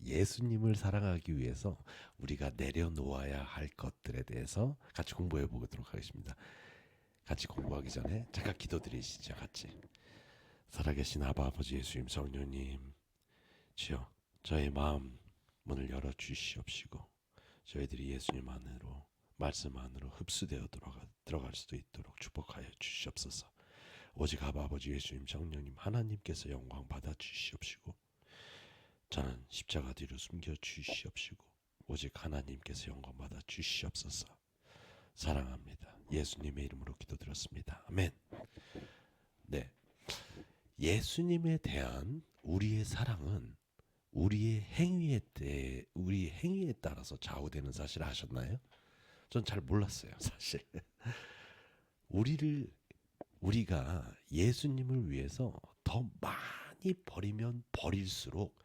예수님을 사랑하기 위해서 우리가 내려놓아야 할 것들에 대해서 같이 공부해 보도록 하겠습니다. 같이 공부하기 전에 잠깐 기도드리시죠. 같이. 살아계신 아버지 예수님 성령님, 주여 저의 마음 문을 열어 주시옵시고 저희들이 예수님 안으로 말씀 안으로 흡수되어 들어갈 수도 있도록 축복하여 주시옵소서. 오직 아버지 예수님 성령님 하나님께서 영광 받아 주시옵시고 저는 십자가 뒤로 숨겨 주시옵시고 오직 하나님께서 영광 받아 주시옵소서. 사랑합니다. 예수님의 이름으로 기도드렸습니다. 아멘. 네, 예수님에 대한 우리의 사랑은 우리 행위에 따라서 좌우되는 사실 아셨나요? 전 잘 몰랐어요, 사실. 우리가 예수님을 위해서 더 많이 버리면 버릴수록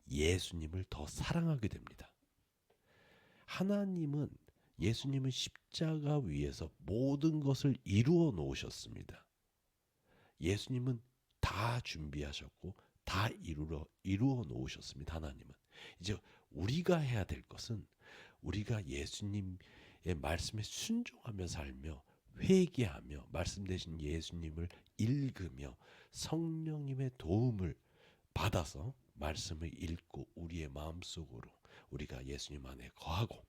예수님을 더 사랑하게 됩니다. 하나님은 예수님은 십자가 위에서 모든 것을 이루어 놓으셨습니다. 예수님은 다 준비하셨고 다 이루어 놓으셨습니다. 하나님은. 이제 우리가 해야 될 것은 우리가 예수님의 말씀에 순종하며 살며 회개하며 말씀 대신 예수님을 읽으며 성령님의 도움을 받아서 말씀을 읽고 우리의 마음속으로 우리가 예수님 안에 거하고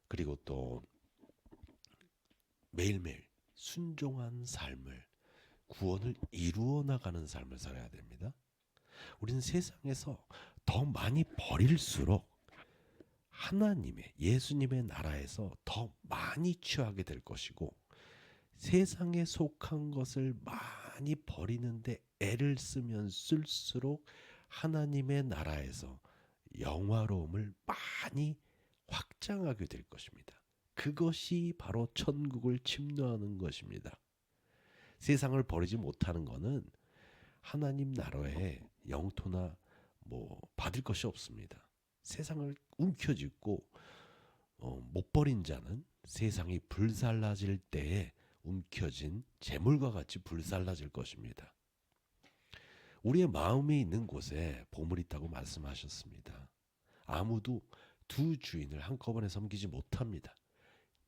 그리고 또 매일매일 순종한 삶을 구원을 이루어 나가는 삶을 살아야 됩니다. 우리는 세상에서 더 많이 버릴수록 하나님의 예수님의 나라에서 더 많이 취하게 될 것이고 세상에 속한 것을 많이 버리는데 애를 쓰면 쓸수록 하나님의 나라에서 영화로움을 많이 확장하게 될 것입니다. 그것이 바로 천국을 침노하는 것입니다. 세상을 버리지 못하는 것은 하나님 나라의 영토나 받을 것이 없습니다. 세상을 움켜쥐고 못 버린 자는 세상이 불살라질 때에 움켜진 재물과 같이 불살라질 것입니다. 우리의 마음에 있는 곳에 보물이 있다고 말씀하셨습니다. 아무도 두 주인을 한꺼번에 섬기지 못합니다.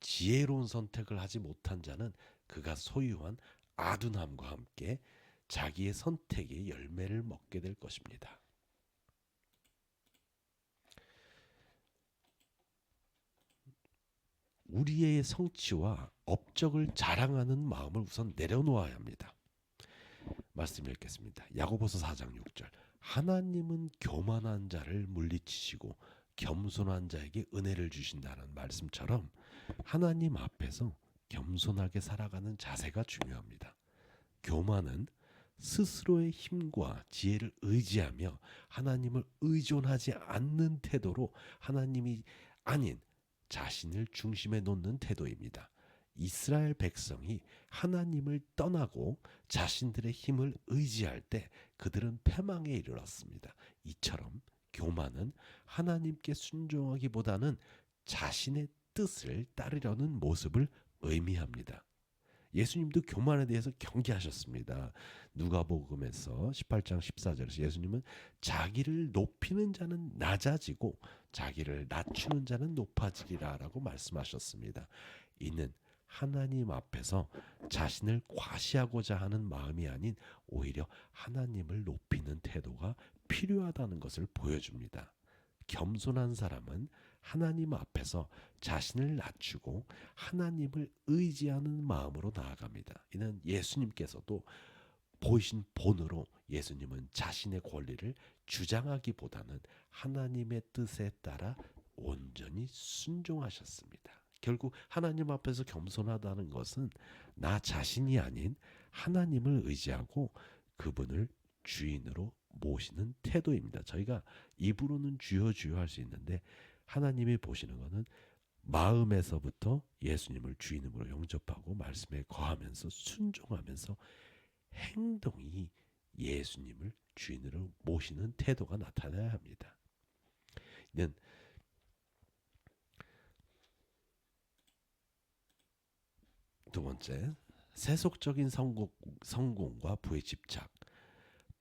지혜로운 선택을 하지 못한 자는 그가 소유한 아둔함과 함께 자기의 선택의 열매를 먹게 될 것입니다. 우리의 성취와 업적을 자랑하는 마음을 우선 내려놓아야 합니다. 말씀 읽겠습니다. 야고보서 4장 6절. 하나님은 교만한 자를 물리치시고 겸손한 자에게 은혜를 주신다는 말씀처럼 하나님 앞에서 겸손하게 살아가는 자세가 중요합니다. 교만은 스스로의 힘과 지혜를 의지하며 하나님을 의존하지 않는 태도로 하나님이 아닌 자신을 중심에 놓는 태도입니다. 이스라엘 백성이 하나님을 떠나고 자신들의 힘을 의지할 때 그들은 패망에 이르렀습니다. 이처럼 교만은 하나님께 순종하기보다는 자신의 뜻을 따르려는 모습을 의미합니다. 예수님도 교만에 대해서 경계하셨습니다. 누가복음에서 18장 14절에서 예수님은 자기를 높이는 자는 낮아지고 자기를 낮추는 자는 높아지리라라고 말씀하셨습니다. 이는 하나님 앞에서 자신을 과시하고자 하는 마음이 아닌 오히려 하나님을 높이는 태도가 필요하다는 것을 보여줍니다. 겸손한 사람은 하나님 앞에서 자신을 낮추고 하나님을 의지하는 마음으로 나아갑니다. 이는 예수님께서도 보이신 본으로 예수님은 자신의 권리를 주장하기보다는 하나님의 뜻에 따라 온전히 순종하셨습니다. 결국 하나님 앞에서 겸손하다는 것은 나 자신이 아닌 하나님을 의지하고 그분을 주인으로 모시는 태도입니다. 저희가 입으로는 주여 주여 할 수 있는데 하나님이 보시는 것은 마음에서부터 예수님을 주인으로 영접하고 말씀에 거하면서 순종하면서 행동이 예수님을 주인으로 모시는 태도가 나타나야 합니다. 이는 두 번째, 세속적인 성공과 부의 집착.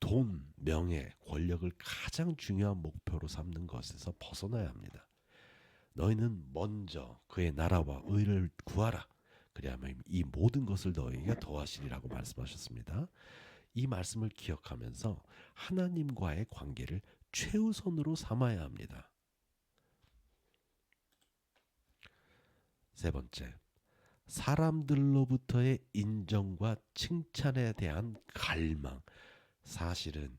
돈, 명예, 권력을 가장 중요한 목표로 삼는 것에서 벗어나야 합니다. 너희는 먼저 그의 나라와 의를 구하라. 그리하면 이 모든 것을 너희에게 더하시리라고 말씀하셨습니다. 이 말씀을 기억하면서 하나님과의 관계를 최우선으로 삼아야 합니다. 세 번째, 사람들로부터의 인정과 칭찬에 대한 갈망. 사실은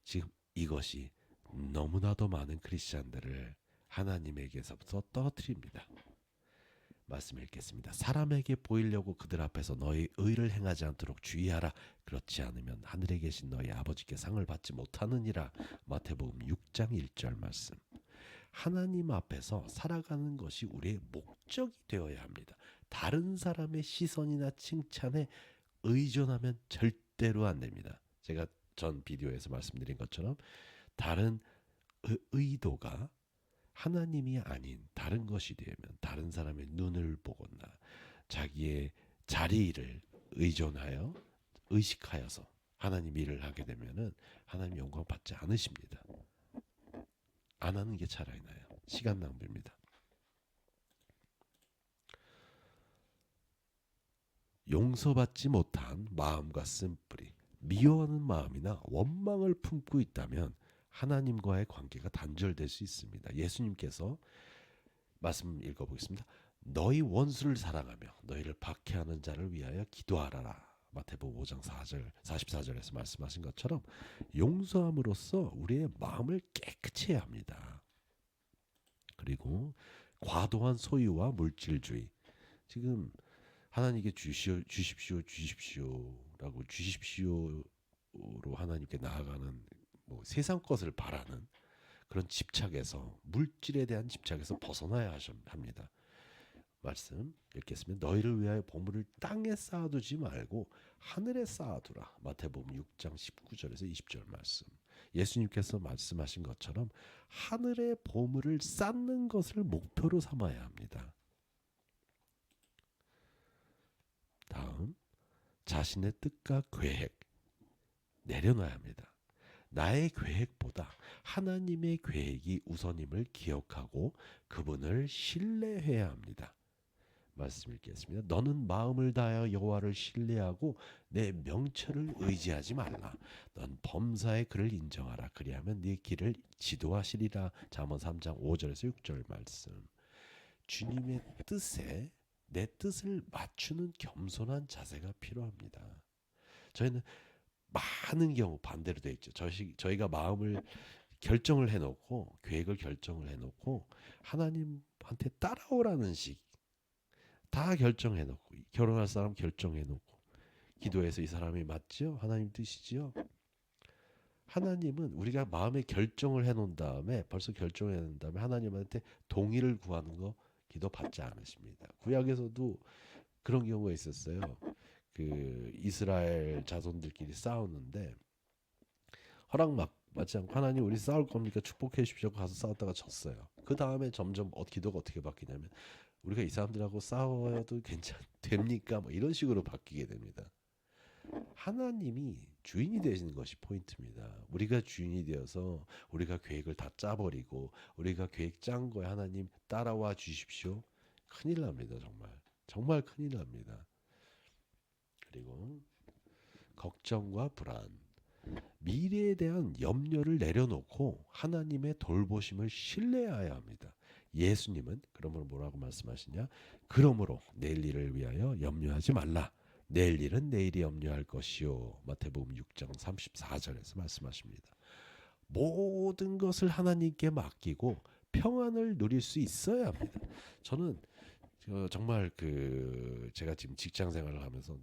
지금 이것이 너무나도 많은 크리스찬들을 하나님에게서부터 떨어뜨립니다. 말씀 읽겠습니다. 사람에게 보이려고 그들 앞에서 너희 의를 행하지 않도록 주의하라. 그렇지 않으면 하늘에 계신 너희 아버지께 상을 받지 못하느니라. 마태복음 6장 1절 말씀. 하나님 앞에서 살아가는 것이 우리의 목적이 되어야 합니다. 다른 사람의 시선이나 칭찬에 의존하면 절대로 안 됩니다. 제가 전 비디오에서 말씀드린 것처럼 다른 의도가 하나님이 아닌 다른 것이 되면 다른 사람의 눈을 보거나 자기의 자리를 의존하여 의식하여서 하나님 일을 하게 되면은 하나님 영광 받지 않으십니다. 안 하는 게 차라리 나요. 시간 낭비입니다. 용서받지 못한 마음과 쓴뿌리, 미워하는 마음이나 원망을 품고 있다면 하나님과의 관계가 단절될 수 있습니다. 예수님께서 말씀 읽어보겠습니다. 너희 원수를 사랑하며 너희를 박해하는 자를 위하여 기도하라. 마태복음 5장 4절 44절에서 말씀하신 것처럼 용서함으로써 우리의 마음을 깨끗이 해야 합니다. 그리고 과도한 소유와 물질주의. 지금 하나님께 주십시오라고 주십시오로 하나님께 나아가는 세상 것을 바라는 그런 집착에서 물질에 대한 집착에서 벗어나야 합니다. 말씀 읽겠습니다. 너희를 위하여 보물을 땅에 쌓아두지 말고 하늘에 쌓아두라. 마태복음 6장 19절에서 20절 말씀. 예수님께서 말씀하신 것처럼 하늘의 보물을 쌓는 것을 목표로 삼아야 합니다. 다음, 자신의 뜻과 계획 내려놔야 합니다. 나의 계획보다 하나님의 계획이 우선임을 기억하고 그분을 신뢰해야 합니다. 말씀 읽겠습니다. 너는 마음을 다하여 여호와를 신뢰하고 내 명철을 의지하지 말라. 넌 범사의 그를 인정하라. 그리하면 네 길을 지도하시리라. 잠언 3장 5절에서 6절 말씀. 주님의 뜻에 내 뜻을 맞추는 겸손한 자세가 필요합니다. 저희는 많은 경우 반대로 되어 있죠. 저희가 마음을 결정을 해놓고 계획을 결정을 해놓고 하나님한테 따라오라는 식 다 결정해놓고 결혼할 사람 결정해놓고 기도해서 이 사람이 맞지요? 하나님 뜻이지요? 하나님은 우리가 마음에 결정을 해놓은 다음에 벌써 결정을 해놓은 다음에 하나님한테 동의를 구하는 거 기도 받지 않으십니다. 구약에서도 그런 경우가 있었어요. 그 이스라엘 자손들끼리 싸우는데 허락 받지 않고 하나님 우리 싸울 겁니까? 축복해 주십시오. 가서 싸웠다가 졌어요. 그 다음에 점점 기도가 어떻게 바뀌냐면 우리가 이 사람들하고 싸워도 됩니까? 이런 식으로 바뀌게 됩니다. 하나님이 주인이 되시는 것이 포인트입니다. 우리가 주인이 되어서 우리가 계획을 다 짜버리고 우리가 계획 짠 거에 하나님 따라와 주십시오. 큰일 납니다. 정말 큰일 납니다. 그리고 걱정과 불안, 미래에 대한 염려를 내려놓고 하나님의 돌보심을 신뢰해야 합니다. 예수님은 그러므로 뭐라고 말씀하시냐? 그러므로 내일 일을 위하여 염려하지 말라. 내일 일은 내일이 염려할 것이요. 마태복음 6장 34절에서 말씀하십니다. 모든 것을 하나님께 맡기고 평안을 누릴 수 있어야 합니다. 저는 정말 제가 지금 직장 생활을 하면서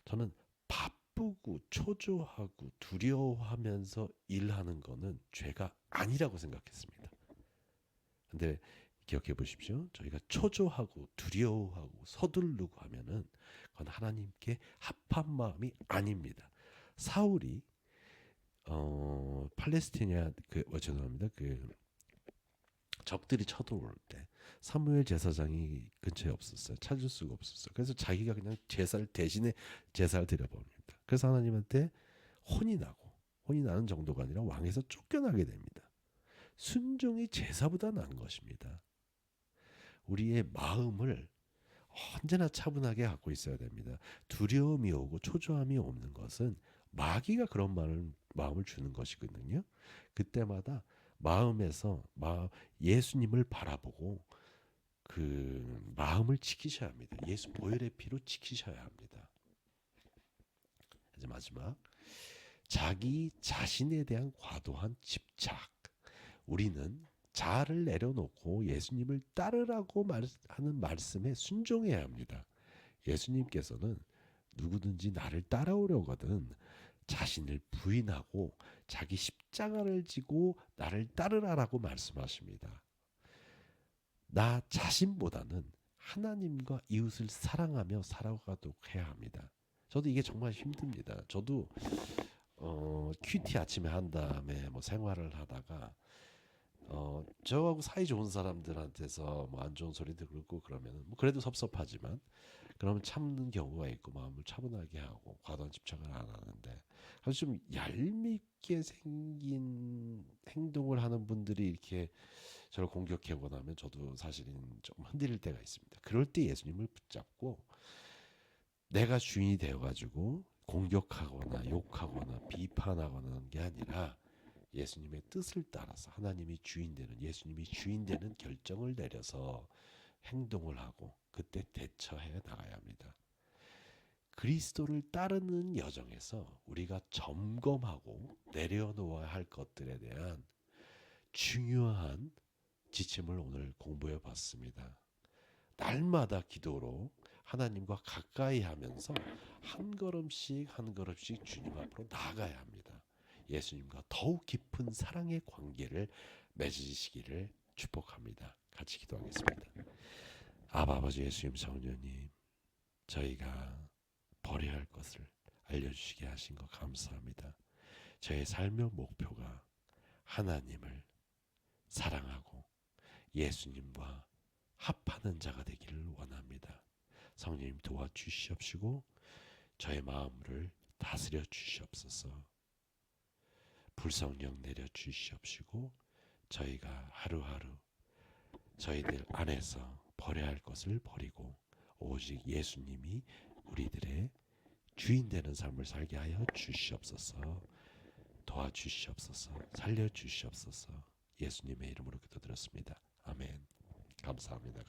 저는 바쁘고 초조하고 두려워하면서 일하는 거는 죄가 아니라고 생각했습니다. 근데 기억해 보십시오. 저희가 초조하고 두려워하고 서두르고 하면은 그건 하나님께 합한 마음이 아닙니다. 사울이 팔레스티나 죄송합니다. 적들이 쳐들어올 때 사무엘 제사장이 근처에 없었어요. 찾을 수가 없었어요. 그래서 자기가 그냥 제사를 대신에 제사를 드려봅니다. 그래서 하나님한테 혼이 나고 혼이 나는 정도가 아니라 왕에서 쫓겨나게 됩니다. 순종이 제사보다 나은 것입니다. 우리의 마음을 언제나 차분하게 갖고 있어야 됩니다. 두려움이 오고 초조함이 없는 것은 마귀가 그런 마음을 주는 것이거든요. 그때마다 마음에서 예수님을 바라보고 그 마음을 지키셔야 합니다. 예수 보혈의 피로 지키셔야 합니다. 이제 마지막, 자기 자신에 대한 과도한 집착. 우리는 자아를 내려놓고 예수님을 따르라고 하는 말씀에 순종해야 합니다. 예수님께서는 누구든지 나를 따라오려거든 자신을 부인하고 자기 십자가를 지고 나를 따르라라고 말씀하십니다. 나 자신보다는 하나님과 이웃을 사랑하며 살아가도록 해야 합니다. 저도 이게 정말 힘듭니다. 저도 큐티 아침에 한 다음에 뭐 생활을 하다가 저하고 사이 좋은 사람들한테서 뭐 안 좋은 소리도 그렇고 그러면 뭐 그래도 섭섭하지만 그러면 참는 경우가 있고 마음을 차분하게 하고 과도한 집착을 안 하는데, 아주 좀 얄밉게 생긴 행동을 하는 분들이 이렇게 저를 공격해오고 나면 저도 사실은 좀 흔들릴 때가 있습니다. 그럴 때 예수님을 붙잡고 내가 주인이 되어가지고 공격하거나 욕하거나 비판하거나 하는 게 아니라 예수님의 뜻을 따라서 하나님이 주인 되는, 예수님이 주인 되는 결정을 내려서 행동을 하고 그때 대처해 나가야 합니다. 그리스도를 따르는 여정에서 우리가 점검하고 내려놓아야 할 것들에 대한 중요한 지침을 오늘 공부해 봤습니다. 날마다 기도로 하나님과 가까이 하면서 한 걸음씩 한 걸음씩 주님 앞으로 나아가야 합니다. 예수님과 더욱 깊은 사랑의 관계를 맺으시기를 축복합니다. 같이 기도하겠습니다. 아버지 예수님, 성령님, 저희가 버려야 할 것을 알려주시게 하신 것 감사합니다. 저의 삶의 목표가 하나님을 사랑하고 예수님과 합하는 자가 되기를 원합니다. 성령님 도와주시옵시고 저의 마음을 다스려 주시옵소서. 불성령 내려 주시옵시고 저희가 하루하루 저희들 안에서 버려야 할 것을 버리고 오직 예수님이 우리들의 주인 되는 삶을 살게 하여 주시옵소서. 도와주시옵소서. 살려주시옵소서. 예수님의 이름으로 기도드렸습니다. 아멘. 감사합니다.